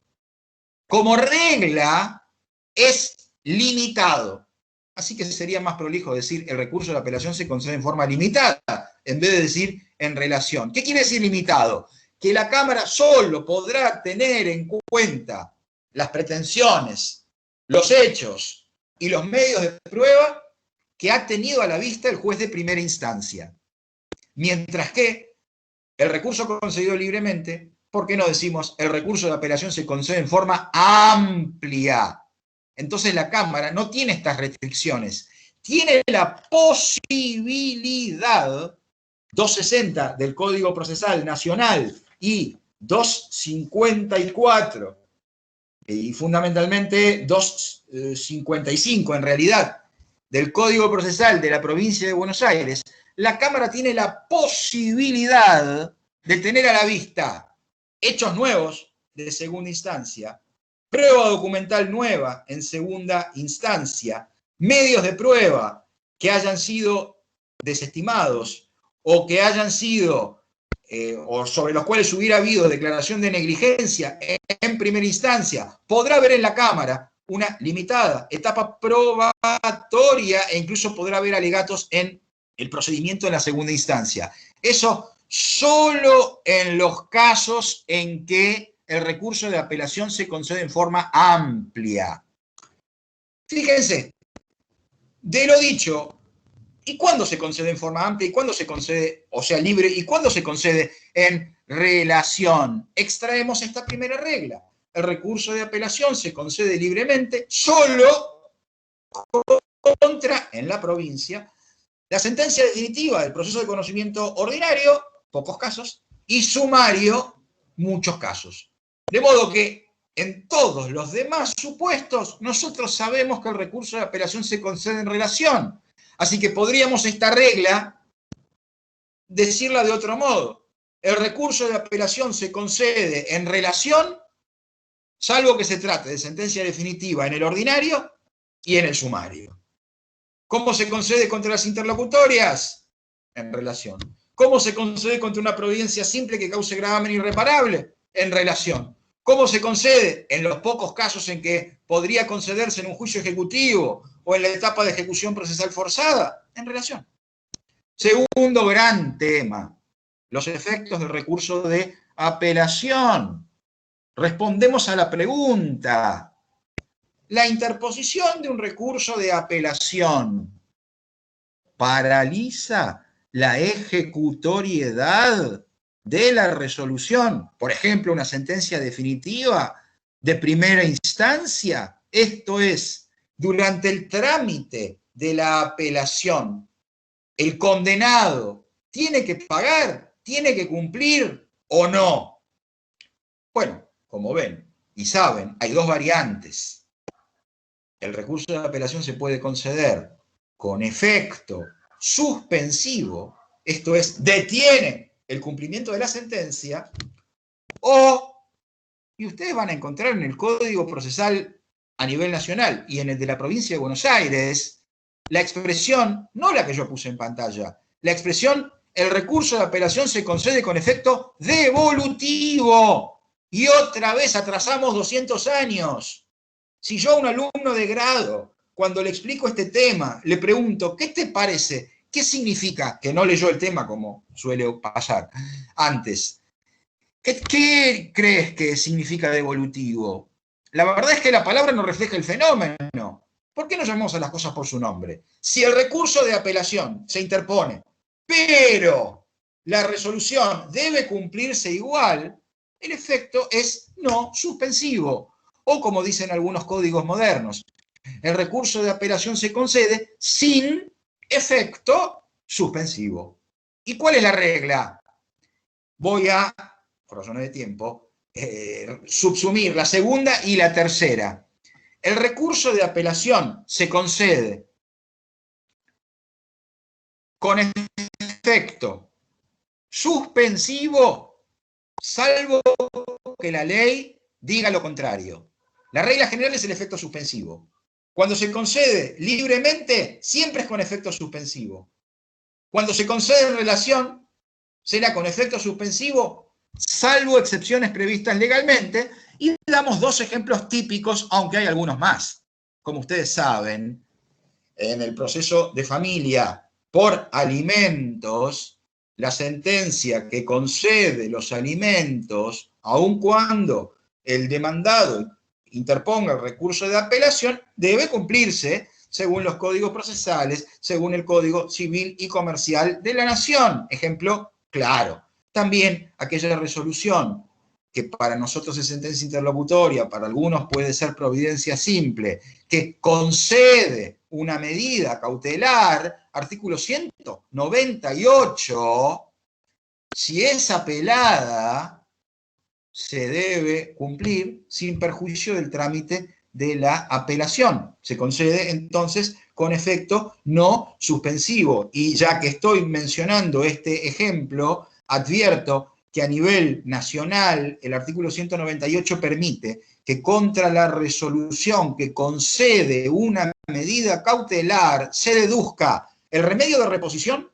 Como regla, es limitado. Así que sería más prolijo decir el recurso de apelación se concede en forma limitada, en vez de decir en relación. ¿Qué quiere decir limitado? Que la Cámara solo podrá tener en cuenta las pretensiones, los hechos y los medios de prueba que ha tenido a la vista el juez de primera instancia. Mientras que el recurso concedido libremente, ¿por qué no decimos el recurso de apelación se concede en forma amplia? Entonces la Cámara no tiene estas restricciones, tiene la posibilidad, 260 del Código Procesal Nacional y 254, y fundamentalmente 255 en realidad, del Código Procesal de la provincia de Buenos Aires, la Cámara tiene la posibilidad de tener a la vista hechos nuevos de segunda instancia, prueba documental nueva en segunda instancia, medios de prueba que hayan sido desestimados o que hayan sido, o sobre los cuales hubiera habido declaración de negligencia en primera instancia. Podrá haber en la Cámara una limitada etapa probatoria e incluso podrá haber alegatos en el procedimiento en la segunda instancia. Eso solo en los casos en que el recurso de apelación se concede en forma amplia. Fíjense, de lo dicho, ¿y cuándo se concede en forma amplia? ¿Y cuándo se concede, o sea, libre? ¿Y cuándo se concede en relación? Extraemos esta primera regla. El recurso de apelación se concede libremente solo contra, en la provincia, la sentencia definitiva del proceso de conocimiento ordinario, pocos casos, y sumario, muchos casos. De modo que en todos los demás supuestos, nosotros sabemos que el recurso de apelación se concede en relación. Así que podríamos esta regla decirla de otro modo. El recurso de apelación se concede en relación, salvo que se trate de sentencia definitiva en el ordinario y en el sumario. ¿Cómo se concede contra las interlocutorias? En relación. ¿Cómo se concede contra una providencia simple que cause gravamen irreparable? En relación. ¿Cómo se concede? En los pocos casos en que podría concederse en un juicio ejecutivo o en la etapa de ejecución procesal forzada, en relación. Segundo gran tema, los efectos del recurso de apelación. Respondemos a la pregunta: ¿la interposición de un recurso de apelación paraliza la ejecutoriedad de la resolución? Por ejemplo, una sentencia definitiva de primera instancia. Esto es, durante el trámite de la apelación, el condenado tiene que pagar, tiene que cumplir o no. Bueno, como ven y saben, hay dos variantes. El recurso de apelación se puede conceder con efecto suspensivo, esto es, detiene el cumplimiento de la sentencia, y ustedes van a encontrar en el Código Procesal a nivel nacional y en el de la provincia de Buenos Aires, la expresión, no la que yo puse en pantalla, la expresión, el recurso de apelación se concede con efecto devolutivo. Y otra vez atrasamos 200 años. Si yo a un alumno de grado, cuando le explico este tema, le pregunto, ¿qué te parece? ¿Qué significa? Que no leyó el tema como suele pasar antes. ¿Qué crees que significa devolutivo? La verdad es que la palabra no refleja el fenómeno. ¿Por qué no llamamos a las cosas por su nombre? Si el recurso de apelación se interpone, pero la resolución debe cumplirse igual, el efecto es no suspensivo. O como dicen algunos códigos modernos, el recurso de apelación se concede sin efecto suspensivo. ¿Y cuál es la regla? Voy a, por razones de tiempo, subsumir la segunda y la tercera. El recurso de apelación se concede con efecto suspensivo, salvo que la ley diga lo contrario. La regla general es el efecto suspensivo. Cuando se concede libremente, siempre es con efecto suspensivo. Cuando se concede en relación, será con efecto suspensivo, salvo excepciones previstas legalmente, y damos dos ejemplos típicos, aunque hay algunos más. Como ustedes saben, en el proceso de familia por alimentos, la sentencia que concede los alimentos, aun cuando el demandado interponga el recurso de apelación, debe cumplirse según los códigos procesales, según el Código Civil y Comercial de la Nación. Ejemplo claro. También aquella resolución que para nosotros es sentencia interlocutoria, para algunos puede ser providencia simple, que concede una medida cautelar, artículo 198, si es apelada, se debe cumplir sin perjuicio del trámite de la apelación. Se concede entonces con efecto no suspensivo. Y ya que estoy mencionando este ejemplo, advierto que a nivel nacional el artículo 198 permite que contra la resolución que concede una medida cautelar se deduzca el remedio de reposición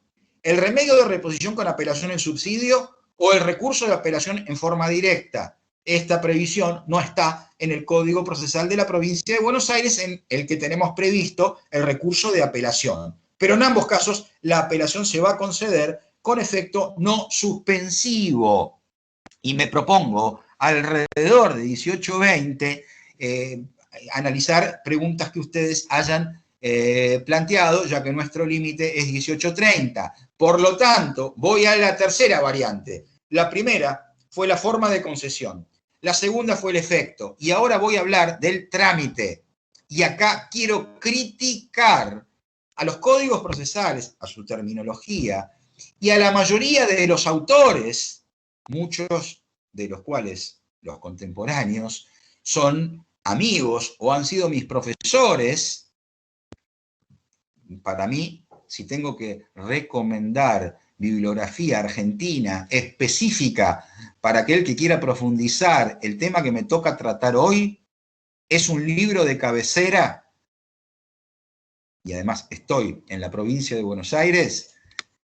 con apelación en subsidio o el recurso de apelación en forma directa. Esta previsión no está en el Código Procesal de la Provincia de Buenos Aires, en el que tenemos previsto el recurso de apelación. Pero en ambos casos, la apelación se va a conceder con efecto no suspensivo. Y me propongo, alrededor de 18:20, analizar preguntas que ustedes hayan planteado, ya que nuestro límite es 18:30. Por lo tanto, voy a la tercera variante. La primera fue la forma de concesión. La segunda fue el efecto. Y ahora voy a hablar del trámite. Y acá quiero criticar a los códigos procesales, a su terminología, y a la mayoría de los autores, muchos de los cuales los contemporáneos son amigos o han sido mis profesores. Para mí, si tengo que recomendar bibliografía argentina específica para aquel que quiera profundizar el tema que me toca tratar hoy, es un libro de cabecera, y además estoy en la provincia de Buenos Aires,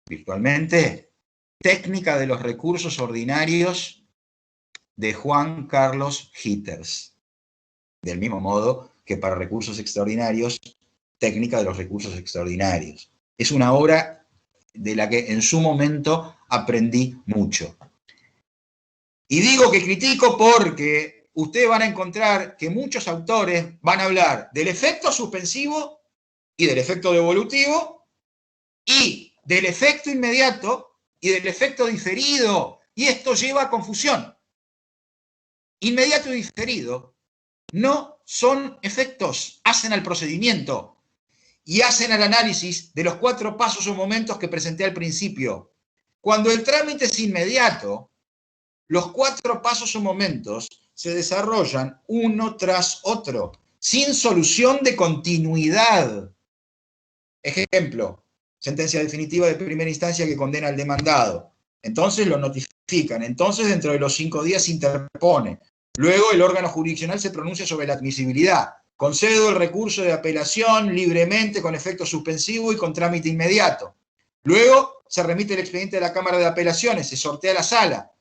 virtualmente, Técnica de los Recursos Ordinarios de Juan Carlos Hitters. Del mismo modo que para recursos extraordinarios, Técnica de los Recursos Extraordinarios. Es una obra de la que en su momento aprendí mucho. Y digo que critico porque ustedes van a encontrar que muchos autores van a hablar del efecto suspensivo y del efecto devolutivo y del efecto inmediato y del efecto diferido. Y esto lleva a confusión. Inmediato y diferido no son efectos, hacen al procedimiento y hacen al análisis de los 4 pasos o momentos que presenté al principio. Cuando el trámite es inmediato, los 4 pasos o momentos se desarrollan uno tras otro, sin solución de continuidad. Ejemplo, sentencia definitiva de primera instancia que condena al demandado. Entonces lo notifican. Entonces dentro de los 5 días se interpone. Luego el órgano jurisdiccional se pronuncia sobre la admisibilidad. Concedo el recurso de apelación libremente, con efecto suspensivo y con trámite inmediato. Luego se remite el expediente a la Cámara de Apelaciones, se sortea la sala.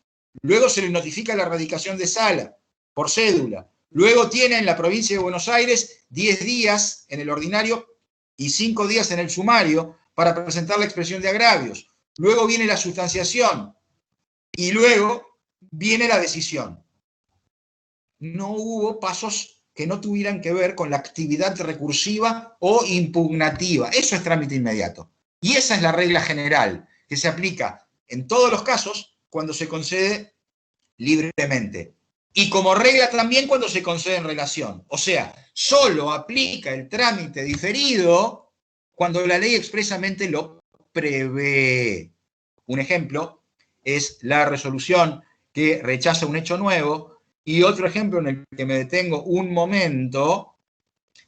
Luego se le notifica la erradicación de sala por cédula. Luego tiene en la provincia de Buenos Aires 10 días en el ordinario y 5 días en el sumario para presentar la expresión de agravios. Luego viene la sustanciación y luego viene la decisión. No hubo pasos que no tuvieran que ver con la actividad recursiva o impugnativa. Eso es trámite inmediato. Y esa es la regla general que se aplica en todos los casos cuando se concede libremente. Y como regla también cuando se concede en relación. O sea, solo aplica el trámite diferido cuando la ley expresamente lo prevé. Un ejemplo es la resolución que rechaza un hecho nuevo, y otro ejemplo en el que me detengo un momento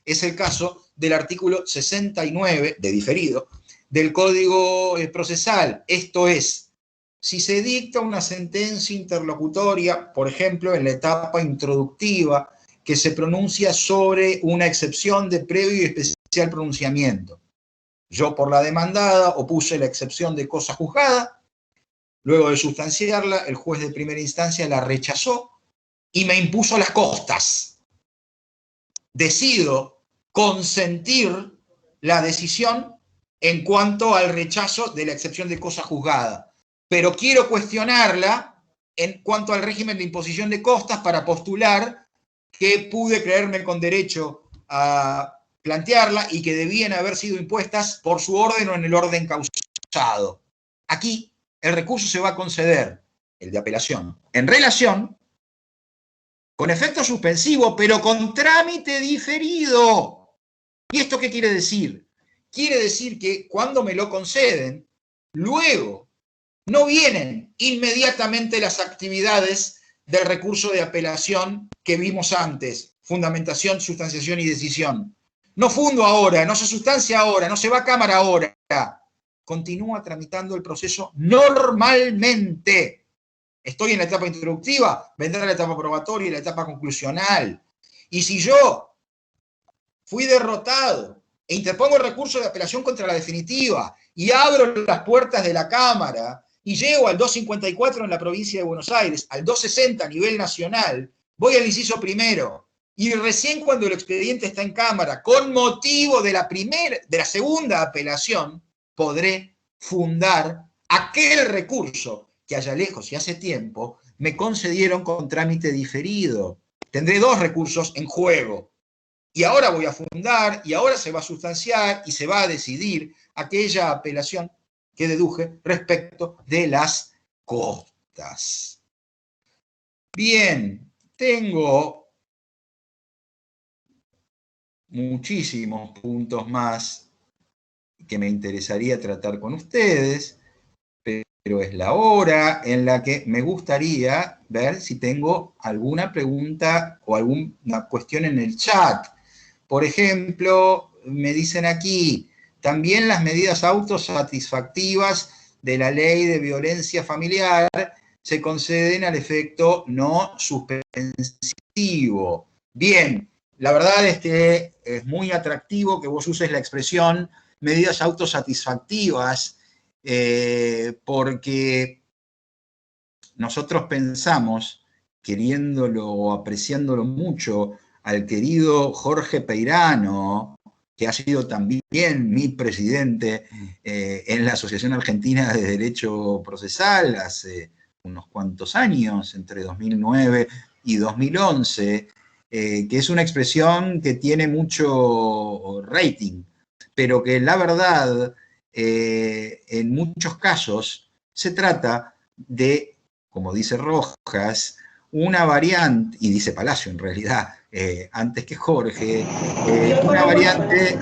es el caso del artículo 69, de diferido, del Código Procesal. Esto es, si se dicta una sentencia interlocutoria, por ejemplo, en la etapa introductiva, que se pronuncia sobre una excepción de previo y especial pronunciamiento. Yo, por la demandada, opuse la excepción de cosa juzgada. Luego de sustanciarla, el juez de primera instancia la rechazó y me impuso las costas. Decido consentir la decisión en cuanto al rechazo de la excepción de cosa juzgada, pero quiero cuestionarla en cuanto al régimen de imposición de costas para postular que pude creerme con derecho a plantearla y que debían haber sido impuestas por su orden o en el orden causado. Aquí el recurso se va a conceder, el de apelación, en relación con efecto suspensivo, pero con trámite diferido. ¿Y esto qué quiere decir? Quiere decir que cuando me lo conceden, luego no vienen inmediatamente las actividades del recurso de apelación que vimos antes, fundamentación, sustanciación y decisión. No fundo ahora, no se sustancia ahora, no se va a cámara ahora. Continúa tramitando el proceso normalmente. Estoy en la etapa introductiva, vendrá la etapa probatoria y la etapa conclusional. Y si yo fui derrotado e interpongo el recurso de apelación contra la definitiva y abro las puertas de la Cámara y llego al 254 en la provincia de Buenos Aires, al 260 a nivel nacional, voy al inciso primero. Y recién cuando el expediente está en Cámara, con motivo de la segunda apelación, podré fundar aquel recurso que allá lejos y hace tiempo me concedieron con trámite diferido. Tendré 2 recursos en juego. Y ahora voy a fundar, y ahora se va a sustanciar, y se va a decidir aquella apelación que deduje respecto de las costas. Bien, tengo muchísimos puntos más que me interesaría tratar con ustedes, pero es la hora en la que me gustaría ver si tengo alguna pregunta o alguna cuestión en el chat. Por ejemplo, me dicen aquí, también las medidas autosatisfactivas de la ley de violencia familiar se conceden al efecto no suspensivo. Bien, la verdad es que es muy atractivo que vos uses la expresión medidas autosatisfactivas, porque nosotros pensamos, queriéndolo o apreciándolo mucho, al querido Jorge Peirano, que ha sido también mi presidente en la Asociación Argentina de Derecho Procesal hace unos cuantos años, entre 2009 y 2011, que es una expresión que tiene mucho rating, pero que la verdad, en muchos casos, se trata de, como dice Rojas, una variante, y dice Palacio en realidad, antes que Jorge, una variante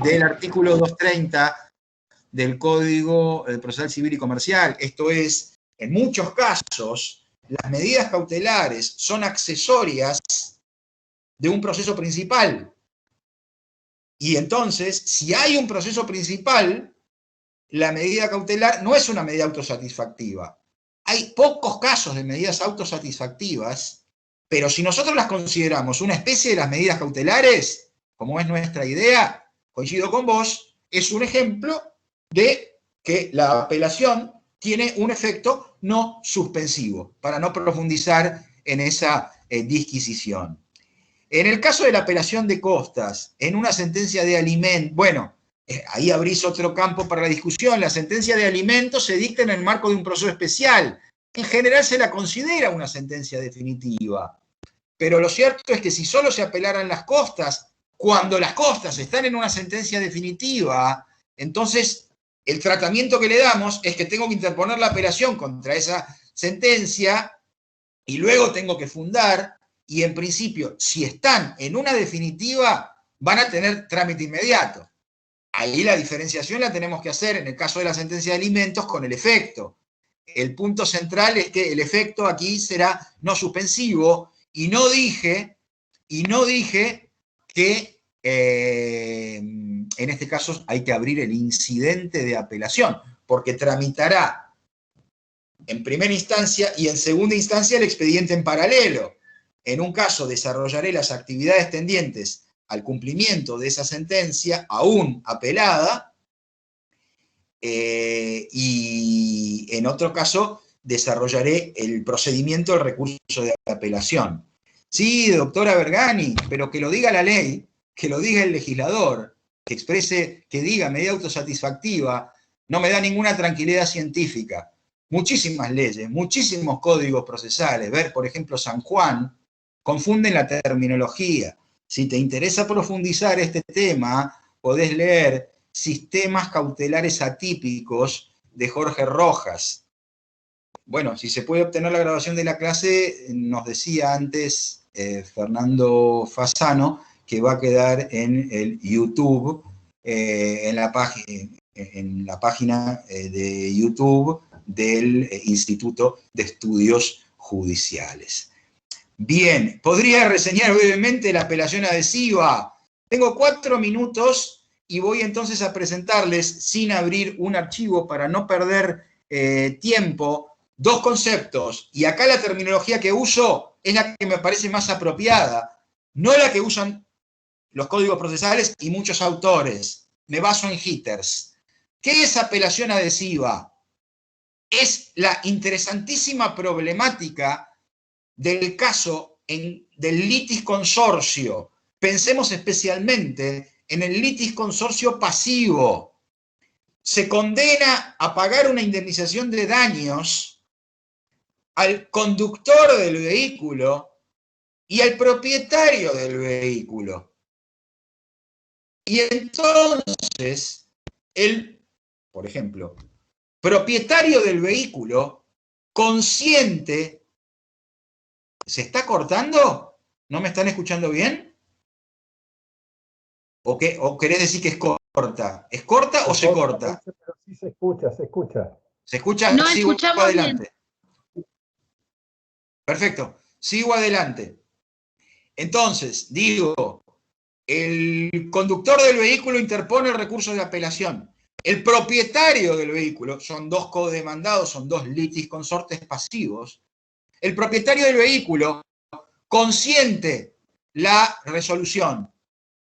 del artículo 230 del Código Procesal Civil y Comercial. Esto es, en muchos casos, las medidas cautelares son accesorias de un proceso principal. Y entonces, si hay un proceso principal, la medida cautelar no es una medida autosatisfactiva. Hay pocos casos de medidas autosatisfactivas, pero si nosotros las consideramos una especie de las medidas cautelares, como es nuestra idea, coincido con vos, es un ejemplo de que la apelación tiene un efecto no suspensivo, para no profundizar en esa disquisición. En el caso de la apelación de costas, en una sentencia de alimentos, bueno, ahí abrís otro campo para la discusión. La sentencia de alimentos se dicta en el marco de un proceso especial. En general se la considera una sentencia definitiva. Pero lo cierto es que si solo se apelaran las costas, cuando las costas están en una sentencia definitiva, entonces el tratamiento que le damos es que tengo que interponer la apelación contra esa sentencia y luego tengo que fundar, y en principio, si están en una definitiva, van a tener trámite inmediato. Ahí la diferenciación la tenemos que hacer en el caso de la sentencia de alimentos con el efecto. El punto central es que el efecto aquí será no suspensivo, y no dije que en este caso hay que abrir el incidente de apelación, porque tramitará en primera instancia y en segunda instancia el expediente en paralelo. En un caso desarrollaré las actividades tendientes al cumplimiento de esa sentencia, aún apelada, y en otro caso desarrollaré el procedimiento del recurso de apelación. Sí, doctora Bergani, pero que lo diga la ley, que lo diga el legislador, que exprese, que diga medida autosatisfactiva, no me da ninguna tranquilidad científica. Muchísimas leyes, muchísimos códigos procesales, ver por ejemplo San Juan, confunden la terminología. Si te interesa profundizar este tema, podés leer Sistemas Cautelares Atípicos de Jorge Rojas. Bueno, si se puede obtener la grabación de la clase, nos decía antes Fernando Fasano que va a quedar en el YouTube, en la página de YouTube del Instituto de Estudios Judiciales. Bien, podría reseñar brevemente la apelación adhesiva. Tengo 4 minutos y voy entonces a presentarles, sin abrir un archivo para no perder tiempo, 2 conceptos. Y acá la terminología que uso es la que me parece más apropiada, no la que usan los códigos procesales y muchos autores. Me baso en jitters. ¿Qué es apelación adhesiva? Es la interesantísima problemática del caso del litis consorcio. Pensemos especialmente en el litis consorcio pasivo. Se condena a pagar una indemnización de daños al conductor del vehículo y al propietario del vehículo. Y entonces, por ejemplo, propietario del vehículo, consciente. ¿Se está cortando? ¿No me están escuchando bien? ¿O querés decir que es corta? ¿Es corta o se corta?
Pero sí se escucha, se escucha.
¿Se escucha?
No,
Sigo
escuchamos
adelante.
bien.
Perfecto, sigo adelante. Entonces, digo, el conductor del vehículo interpone el recurso de apelación. El propietario del vehículo, son 2 codemandados, son 2 litis consortes pasivos. El propietario del vehículo consiente la resolución.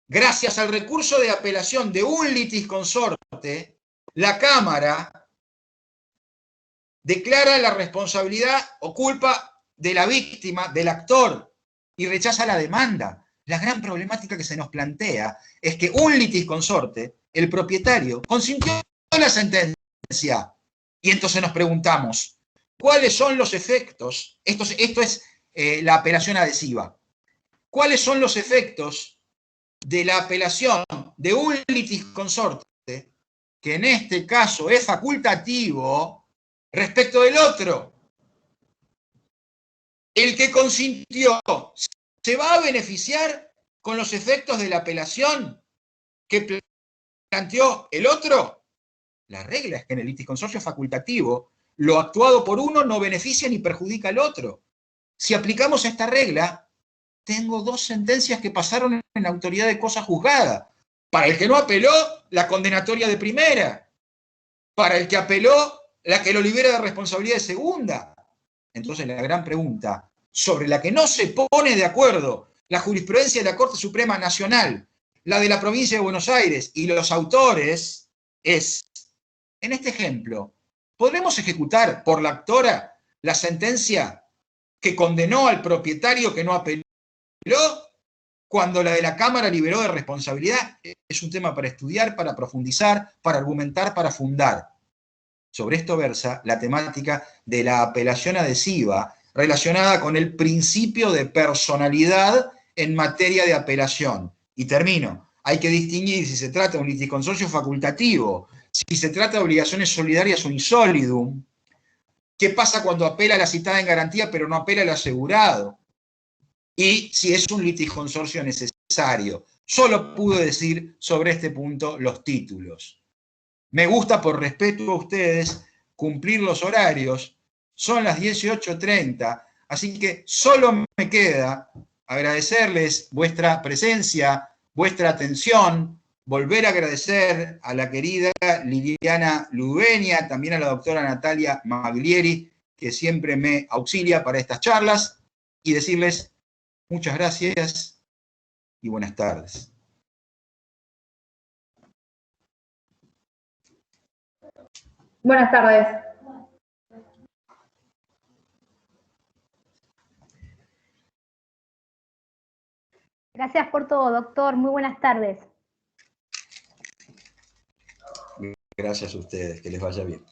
Gracias al recurso de apelación de un litis consorte, la Cámara declara la responsabilidad o culpa de la víctima, del actor, y rechaza la demanda. La gran problemática que se nos plantea es que un litis consorte, el propietario, consintió la sentencia. Y entonces nos preguntamos, ¿cuáles son los efectos? Esto es la apelación adhesiva. ¿Cuáles son los efectos de la apelación de un litis consorte, que en este caso es facultativo, respecto del otro? El que consintió ¿Se va a beneficiar con los efectos de la apelación que planteó el otro? La regla es que en el litisconsorcio facultativo, lo actuado por uno no beneficia ni perjudica al otro. Si aplicamos esta regla, tengo 2 sentencias que pasaron en autoridad de cosa juzgada. Para el que no apeló, la condenatoria de primera. Para el que apeló, la que lo libera de responsabilidad de segunda. Entonces la gran pregunta, sobre la que no se pone de acuerdo la jurisprudencia de la Corte Suprema Nacional, la de la provincia de Buenos Aires y los autores, es, en este ejemplo, ¿podremos ejecutar por la actora la sentencia que condenó al propietario que no apeló cuando la de la Cámara liberó de responsabilidad? Es un tema para estudiar, para profundizar, para argumentar, para fundar. Sobre esto versa la temática de la apelación adhesiva relacionada con el principio de personalidad en materia de apelación. Y termino. Hay que distinguir si se trata de un litisconsorcio facultativo, si se trata de obligaciones solidarias o insolidum. ¿Qué pasa cuando apela la citada en garantía pero no apela el asegurado? Y si es un litisconsorcio necesario. Solo pude decir sobre este punto los títulos. Me gusta, por respeto a ustedes, cumplir los horarios. Son las 18:30, así que solo me queda agradecerles vuestra presencia, vuestra atención, volver a agradecer a la querida Liliana Ludueña, también a la doctora Natalia Maglieri, que siempre me auxilia para estas charlas, y decirles muchas gracias y buenas tardes.
Buenas tardes. Gracias por todo, doctor. Muy buenas tardes.
Gracias a ustedes, que les vaya bien.